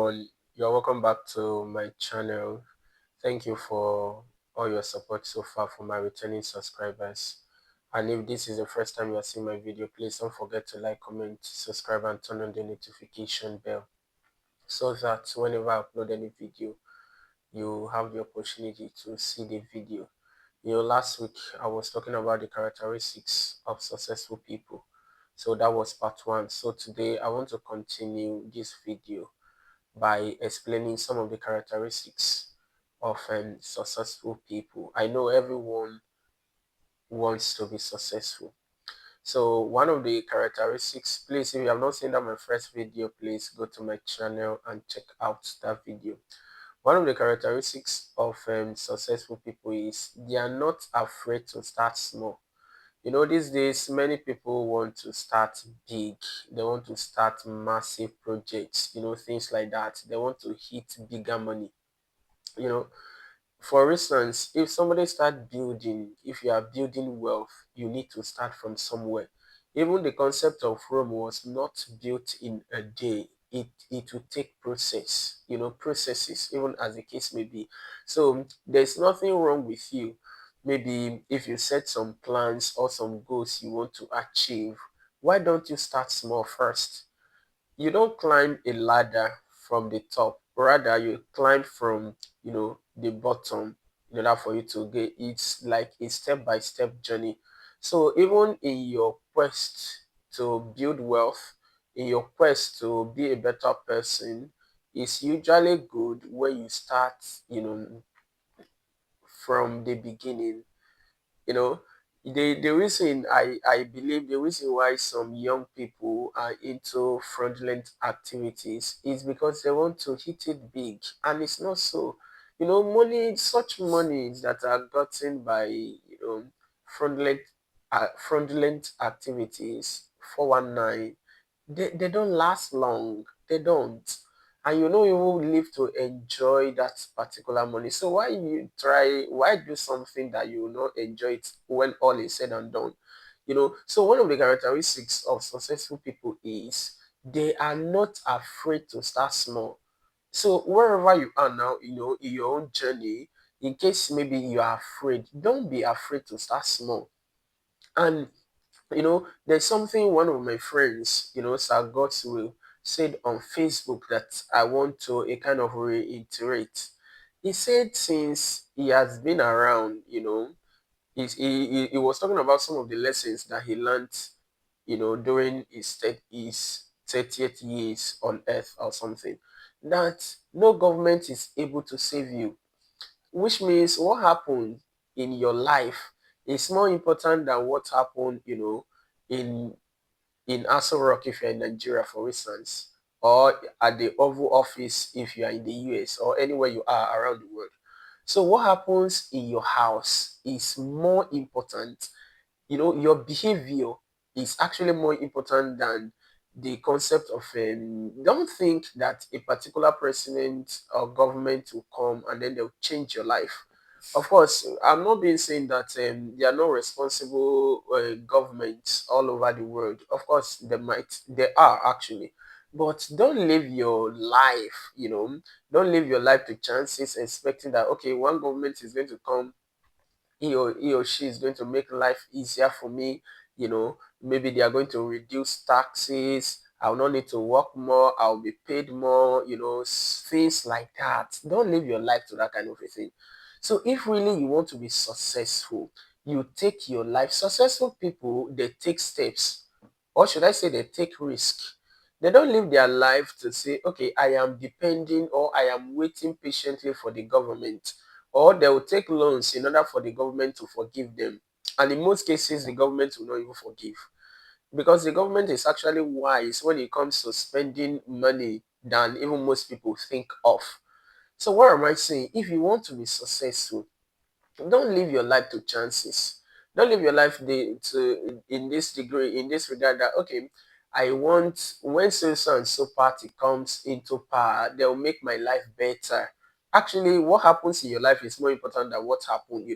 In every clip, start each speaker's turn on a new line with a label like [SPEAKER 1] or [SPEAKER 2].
[SPEAKER 1] everyone. You're welcome back to my channel. Thank you for all your support so far for my returning subscribers. And if this is the first time you're seeing my video, please don't forget to like, comment, subscribe, and turn on the notification bell so that whenever I upload any video, you have the opportunity to see the video. Last week I was talking about the characteristics of successful people. So that was part one. So today I want to continue this video by explaining some of the characteristics of successful people. I know everyone wants to be successful. So one of the characteristics, please, if you have not seen that my first video, please go to my channel and check out that video. One of the characteristics of successful people is they are not afraid to start small. These days, many people want to start big. They want to start massive projects, things like that. They want to hit bigger money. You know, for instance, if somebody start building, if you are building wealth, you need to start from somewhere. Even the concept of Rome was not built in a day. It will take processes, even as the case may be. So there's nothing wrong with you. Maybe if you set some plans or some goals you want to achieve, why don't you start small first? You don't climb a ladder from the top, rather you climb from the bottom in order for you to get. It's like a step-by-step journey. So even in your quest to build wealth, in your quest to be a better person, it's usually good when you start from the beginning. you know the reason I believe the reason why some young people are into fraudulent activities is because they want to hit it big, and it's not so. Money, such monies that are gotten by fraudulent fraudulent activities, 419, they don't last long. They don't. And you will live to enjoy that particular money. So why do something that you will not enjoy it when all is said and done? So one of the characteristics of successful people is they are not afraid to start small. So wherever you are now, in your own journey, in case maybe you are afraid, don't be afraid to start small. And there's something one of my friends, Sir Godswill, said on Facebook that I want to a kind of reiterate. He said since he has been around, he was talking about some of the lessons that he learned, during his 30th years on earth or something. That no government is able to save you, which means what happened in your life is more important than what happened, in Aso Rock if you're in Nigeria, for instance, or at the Oval Office if you are in the US, or anywhere you are around the world. So what happens in your house is more important. Your behavior is actually more important than the concept of don't think that a particular president or government will come and then they'll change your life. Of course, I'm not being saying that there are no responsible governments all over the world. Of course, there are actually, but don't live your life, don't live your life to chances, expecting that okay, one government is going to come, he or she is going to make life easier for me. Maybe they are going to reduce taxes. I'll not need to work more. I'll be paid more. Things like that. Don't live your life to that kind of a thing. So if really you want to be successful, you take your life. Successful people, they take steps, or should I say they take risk. They don't live their life to say, okay, I am depending or I am waiting patiently for the government, or they will take loans in order for the government to forgive them. And in most cases, the government will not even forgive, because the government is actually wise when it comes to spending money than even most people think of. So what am I saying? If you want to be successful, don't live your life to chances. Don't live your life to in this degree, in this regard, that okay, I want when so and so party comes into power, they'll make my life better. Actually, what happens in your life is more important than what happened,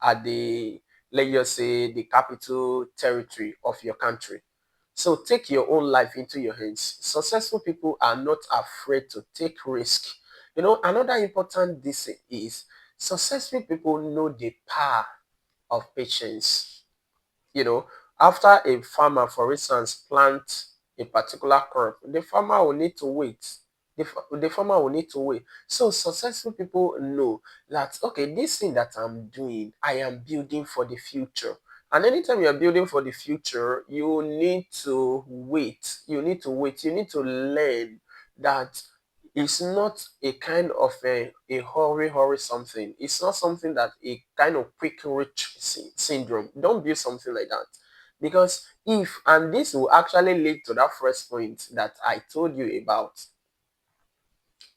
[SPEAKER 1] at the, let's just say, the capital territory of your country. So take your own life into your hands. Successful people are not afraid to take risk. Another important thing is successful people know the power of patience. you know After a farmer, for instance, plant a particular crop, the farmer will need to wait. The farmer will need to wait. So successful people know that, okay, this thing that I'm doing, I am building for the future. And anytime you're building for the future, you need to wait. You need to learn that it's not a kind of a hurry something. It's not something that a kind of quick rich syndrome. Don't build something like that. Because if, and this will actually lead to that first point that I told you about.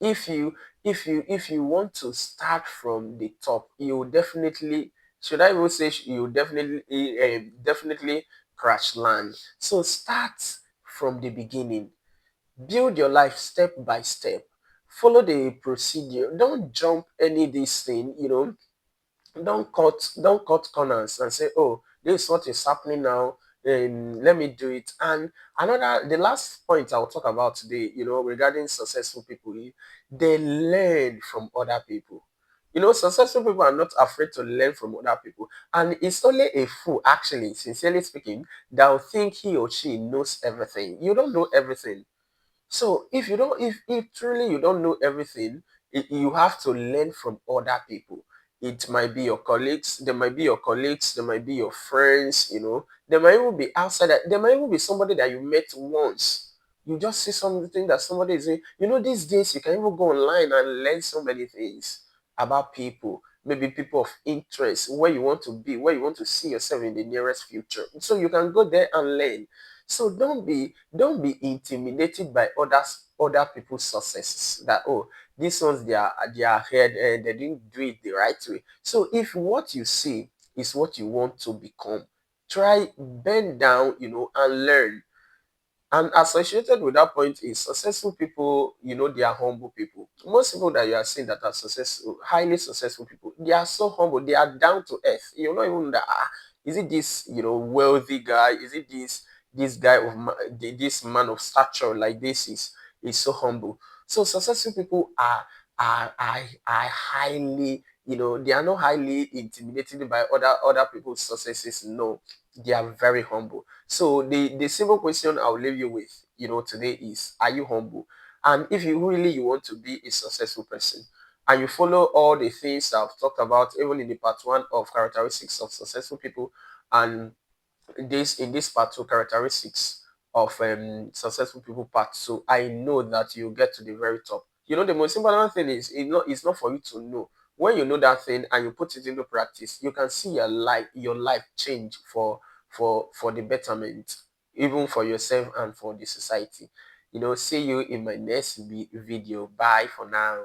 [SPEAKER 1] If you want to start from the top, you definitely, should I even say, you definitely crash land. So start from the beginning. Build your life step by step. Follow the procedure. Don't jump any this thing. Don't cut corners and say, oh, this is what is happening now, and let me do it. And the last point I'll talk about today, regarding successful people, they learn from other people. Successful people are not afraid to learn from other people, and it's only a fool, actually, sincerely speaking, that will think he or she knows everything. You don't know everything. So if truly you don't know everything, you have to learn from other people. It might be your colleagues, there might be your friends, there might even be outside, there might even be somebody that you met once. You just see something that somebody is saying. These days you can even go online and learn so many things about people, maybe people of interest, where you want to be, where you want to see yourself in the nearest future. So you can go there and learn. So don't be intimidated by other people's successes. That, oh, these ones, they are ahead and they didn't do it the right way. So if what you see is what you want to become, try bend down, and learn. And associated with that point is successful people, they are humble people. Most people that you are seeing that are successful, highly successful people, they are so humble, they are down to earth. You're not even that, is it this, wealthy guy? Is it this guy this man of stature like this is so humble. So successful people are highly, they are not highly intimidated by other people's successes. No, they are very humble. So the simple question I'll leave you with, today is, are you humble? And if you want to be a successful person, and you follow all the things I've talked about, even in the part one of characteristics of successful people, and in this part two, characteristics of successful people part two, I know that you get to the very top. The most important thing is, it's not for you to know. When you know that thing and you put it into practice, you can see your life change for the betterment, even for yourself and for the society. See you in my next video. Bye for now.